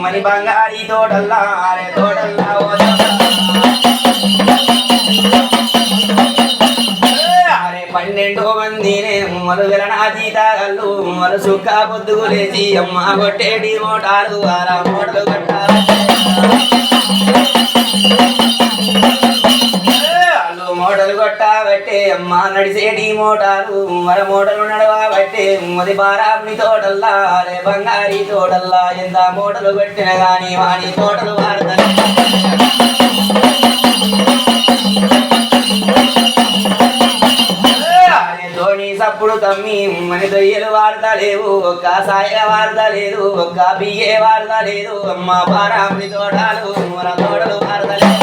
మరి బంగారీ తోటల్లా అరే తోటల్లా అరే 12 మందినే మరుగల నా జీతాగల్లు మరు సుక్క పొద్దుగు లేచి అమ్మ కొట్టేటి మోటాలు అలా మోటలు కట్టాలి మోటలు కొట్టాబట్టే అమ్మ నడిసేటి మోటాలు మర మోటలు నడవబట్టే మది బారాపుని తోటల్లా అరే బంగారీ తోటల్లా ఎంత మోటలు కొట్టిన గాని వాని తోటలు వాడతాయి ధోని సప్పుడు తమ్మి మని దొయ్యలు వాడతలేవు ఒక్క సాయ వాడతలేదు ఒక్క బియ్యే వాడతలేదు అమ్మ బారాపుని తోటలు మన తోటలు వాడతలేదు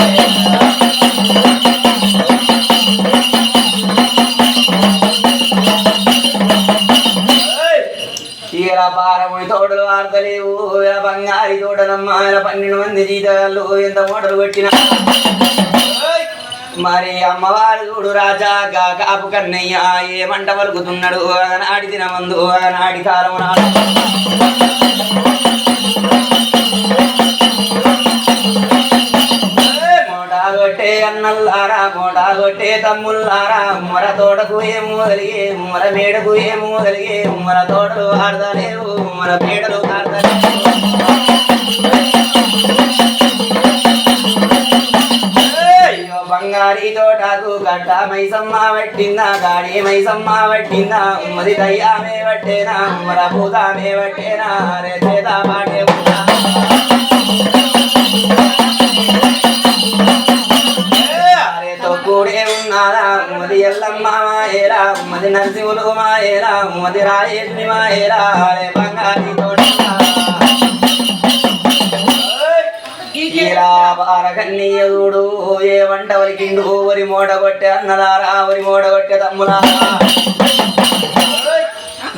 ఇలా పారముడి తోటలు వాడతలేవు ఇలా బంగారీ తోటలమ్మ ఇలా 12 మంది జీతాలు ఎంత మోటలు కొట్టిన మరి అమ్మవారు చూడు రాజా కాపు కన్నయ్య ఏమంట పలుకుతున్నాడు నాడి దినమందు నాడి కాలం నాడు కొట్టే అన్నల్లారా మోటా కొట్టే తమ్ముల్లారా మొర తోటకు ఏమో కలిగే మొర మేడకు ఏమో కలిగే మొర తోటలు ఆడతలేవు మొర మేడలు ఆడతలేవు అయ్యో బంగారీ తోటకు గడ్డ మైసమ్మ పట్టిందా గాడి మైసమ్మ పట్టిందా మది దయ్యామే పట్టేనా మొర భూతామే పట్టేనా రే చేత పాటే కూడే ఉన్నారా మది ఎల్లమ్మ మాయేరా మది నరసింహులు మాయేరా మది రాయేశ్వరి మాయేరా అరే బంగారీ తోటల్లా బారకన్నీయుడు ఏ వంట వలికిండు వరి మోట కొట్టే అన్నలారా వరి మోట కొట్టే తమ్ములారా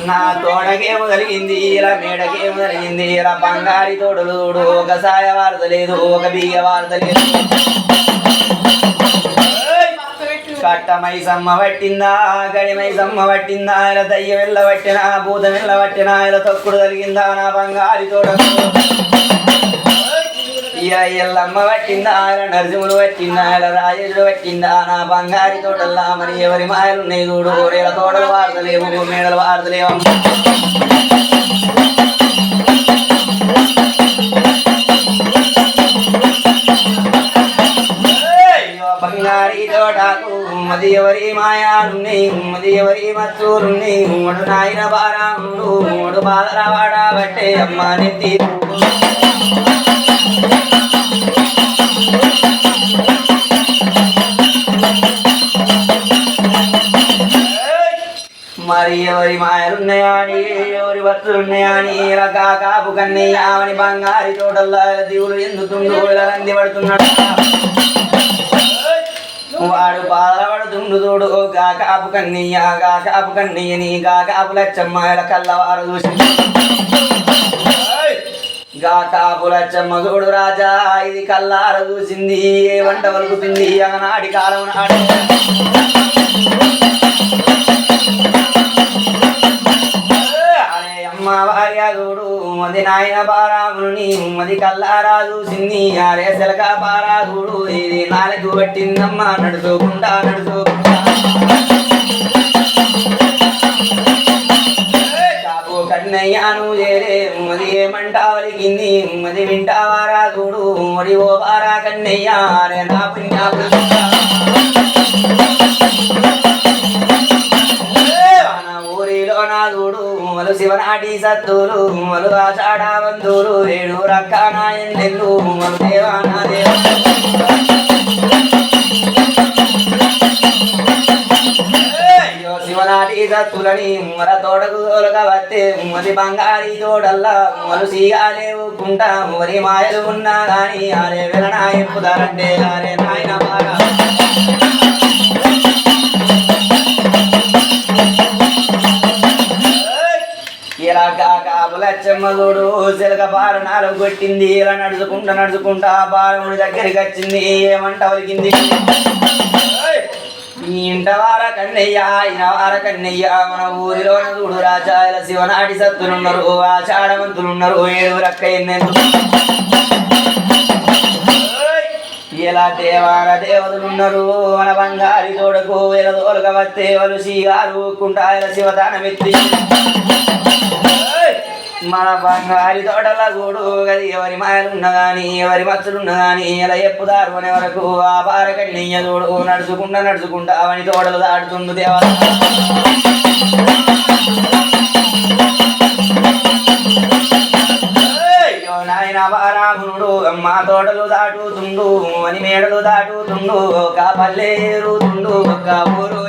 నా తోడకేమో కలిగింది ఇలా మేడకేమో కలిగింది ఇలా బంగారీ తోటలు ఒక సాయ వార్త లేదు ఒక బియ్య వార్త లేదు కట్ట మైసమ్మ పట్టిందా గడి మైసమ్మ పట్టిందా ఇలా దయ్య వెళ్ళ పట్టినా భూతం వెళ్ళ పట్టినా ఇలా తొక్కుడు కలిగిందా నా బంగారీ తోటలు ఇలా ఎల్లమ్మ పట్టిందా ఇలా నరసింహులు పట్టిందా ఇలా రాజేశ్వరు పట్టిందా నా బంగారీ తోటల్లా మరి ఎవరి మాయలు ఉన్నాయి చూడు ఇలా తోటలు వాడతలేవు మేడలు వాడతలేవు బంగారీ తోటకు మది ఎవరి మాయాలున్నాయి మది ఎవరి మత్తులున్నాయి మూడు నాయన బారాముడు మూడు బాధల వాడబట్టే అమ్మ నెత్తి మరి ఎవరి మాయలున్నాయా అని ఎవరి వత్తులున్నాయా అని ఇలా కాపు కన్నయ్య అని బంగారీ తోటల్లో దేవుడు ఎందుతుండు ఇలా రంది పడుతున్నాడు వాడు బాధపడుతుండు చూడు కాపు కన్నయ్య కాపు కన్నయ్యని కాపు లచ్చమ్మ ఇలా కళ్ళవారు చూసి కాపు లచ్చమ్మ చూడు రాజా ఇది కళ్ళార చూసింది ఏ వంట వలుకుతుంది అనాడి కాలం నాడు అమ్మ భార్య చూడు మది నాయన బారాముని మది కల్లారా చూసింది అరే సెలక బారా చూడు ఇది నాలుగు పట్టిందమ్మ నడుచుకుంటా కాపు కన్నయ్యాను చేరే మది ఏమంటా వలిగింది మది వింటావారా చూడు మరి ఓ బారా కన్నయ్య అరే నా పుణ్యా ఊరిలో నా చూడు మలు శివనాటి సత్తులు మలు ఆషాఢ బంధువులు 7 రకాల ఎండెల్లు మలు దేవానా దేవ శివనాటి సత్తులని మర తోటకు తోలక వస్తే మది బంగారీ తోటల్లా మలు సీగాలేవుకుంటా మరి మాయలు ఉన్నా గాని అరే వెళ్ళనా ఎప్పుదారంటే అరే నాయన బాగా ఇలా కాపులచ్చమ్మ చూడు చిలక బారణాలు కొట్టింది ఇలా నడుచుకుంటా బారముడి దగ్గరికి వచ్చింది ఏమంట వలికింది ఈ ఇంటవార కన్నయ్య ఇనవార కన్నయ్య మన ఊరిలోన చూడు రాజాయల శివనాటి సత్తులున్నారు ఆషాఢవంతులున్నారు 7 రక్కయ్యన్నెందు ఇలా దేవాన దేవతలున్నారు మన బంగారి తోడకు ఇలా తోలుగా వస్తే వాళ్ళు శ్రీగారు కుంటాయల శివదానమెత్తి మన బంగారి తోటలా చూడు గది ఎవరి మాయలున్న గాని ఎవరి మచ్చులున్న గాని ఇలా ఎప్పుదారు అనే వరకు ఆ పారకన్నయ్య చూడు నడుచుకుంటా అవని తోటలు దాటుతుండు దేవత నాయన బారామునుడు అమ్మ తోటలు దాటుతుండు అని మేడలు దాటుతుండు ఒక పల్లె ఏరుతుండు ఒక ఊరు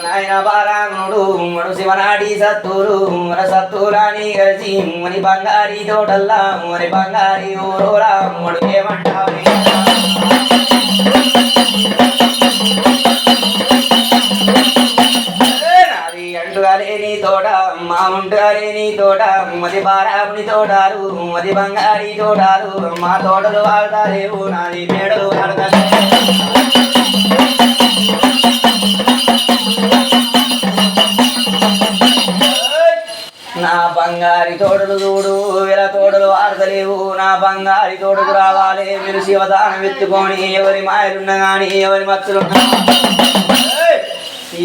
నాయన బారామునుడు మడు శివనాటి సత్తులు మన సత్తులాని కలిసి మని బంగారి తోటల్లా మని బంగారి ఊరోరా మడు ఏమంటావు అంటుగాలేని తోట మా ఉంటుగాలేని తోట మది బారాముని తోటాలు మది బంగారి తోటాలు మా తోటలు వాడతారేవు నాది మేడలు వాడతారు నా బంగారి తోటలు చూడు ఇలా తోటలు వాడతలేవు నా బంగారి తోటకు రావాలి మీరు శివదానం ఎత్తుకొని ఎవరి మాయలున్న గాని ఎవరి మత్తులున్నా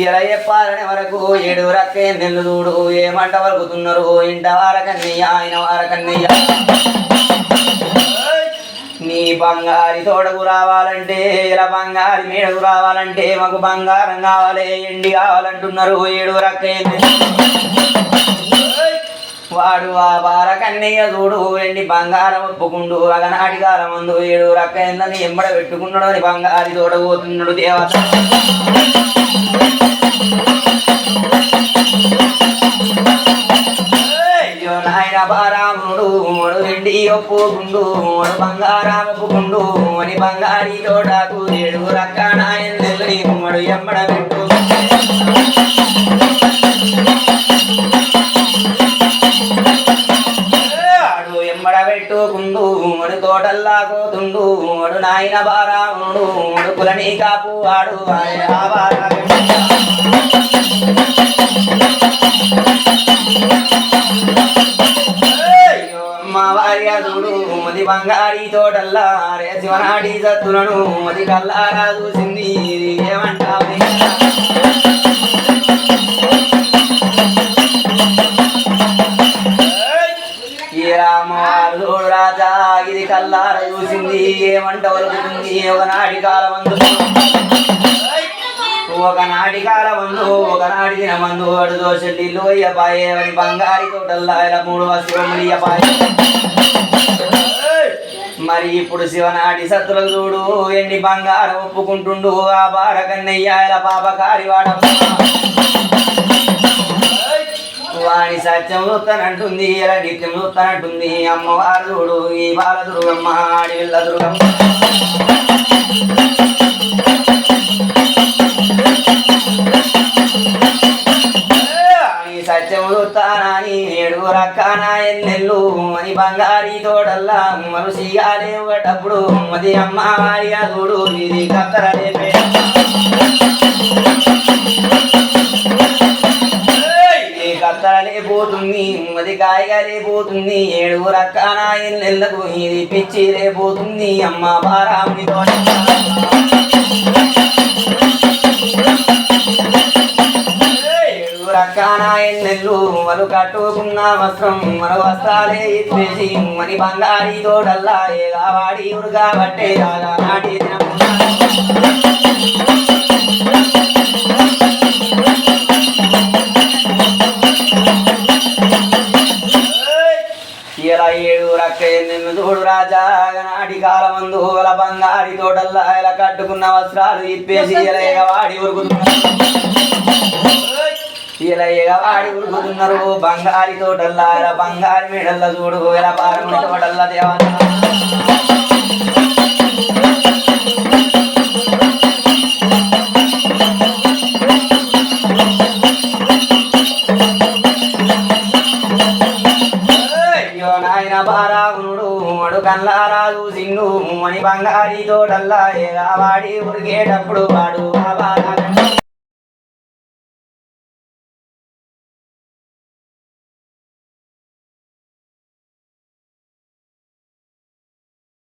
ఇలా చెప్పాలనే వరకు 7 రక్కయ్య నెల్లు చూడు ఏమంట వరకుతున్నారు ఇంట వారకన్నయ్య ఆయన వారకన్నయ్య నీ బంగారి తోటకు రావాలంటే ఇలా బంగారి మేడకు రావాలంటే మాకు బంగారం కావాలి ఎండి కావాలంటున్నారు 7 రక్కయ్య వాడు ఆ బారకన్నయ్య చూడు ఎండి బంగారం ఒప్పుకుండు అగనాటి కాలం ముందు 7 రక్కయ్యని ఎంబడ పెట్టుకున్నాడు అని బంగారి తోట పోతున్నాడు దేవత నాయన బారాముడు మడు ఎండి ఒప్పుకుండు మడు బంగారం ఒప్పుకుండు అని బంగారి తోటకు 7 రక్కనాయన్ని మడు ఎంబడ పెట్టు పెట్టుకుండు మడు తోటల్లా కోతుండు మడు నాయన బారాముడు మడు కులని కాపు వాడు అమ్మ వార్య చూడు మది బంగారి తోటల్లా రే శివనాటి సత్తులను మది కల్లారా చూసింది ఏమంటావు రామవారు రాజా ఇది కల్లార చూసింది ఏమంట వలుకుతుంది ఒకనాటి కాలమందు ఒకనాటి దినమందు అడు దోషిల్లు అయ్యపాయే అని బంగారి తోటల్లా 3 వస్తువులు అయ్యపాయే మరి ఇప్పుడు శివనాటి సత్తులు చూడు ఎన్ని బంగారం ఒప్పుకుంటుండు ఆ బారకన్నయ్య పాపకారి వాడమ్మ వాణి సత్యం చూస్తానంటుంది ఇలా నిత్యం చూస్తానంటుంది అమ్మవారు చూడు ఈ బాల దుర్గమ్మ ఆడిల్ల దుర్గమ్మ సత్యం చూస్తానని 7 రక్కనాయన్నెల్లు అని బంగారి తోటల్లా మరుసిగాలేవటప్పుడు మది అమ్మవారి చూడు ఇది కత్తరలేపే కత్తరలేపోతుంది మది కాయగా లేపోతుంది 7 రక్కనాయన్నెల్లకు ఇది పిచ్చి లేపోతుంది అమ్మ బారాముని తోట రక్కనాయన్నెల్లు మరు కట్టుకున్న వస్త్రం మరో వస్త్రాలే ఇప్పేసి మని బంగారి తోటల్లా ఏగా వాడి ఉరుగా బట్టే రాగా నాటి దినం ఇలా 7 రక్కయ్యను చూడు రాజా నాటి కాలమందు ఇలా బంగారి తోటల్లా ఇలా కట్టుకున్న వస్త్రాలు ఇప్పేసి ఇలా వాడి ఉరుకుతున్నారు ఇలా ఎగవాడి ఉరుకుతున్నారు బంగారి తోటల్లా ఇలా బంగారి మేడల్లా చూడు ఇలా బారముని తోటల్లా దేవత అయ్యో నాయన బారాగునుడు మడు కల్లారా చూసిండు మణి బంగారి తోటల్లా ఏగా వాడి ఉరికేటప్పుడు వాడు ఆ బారా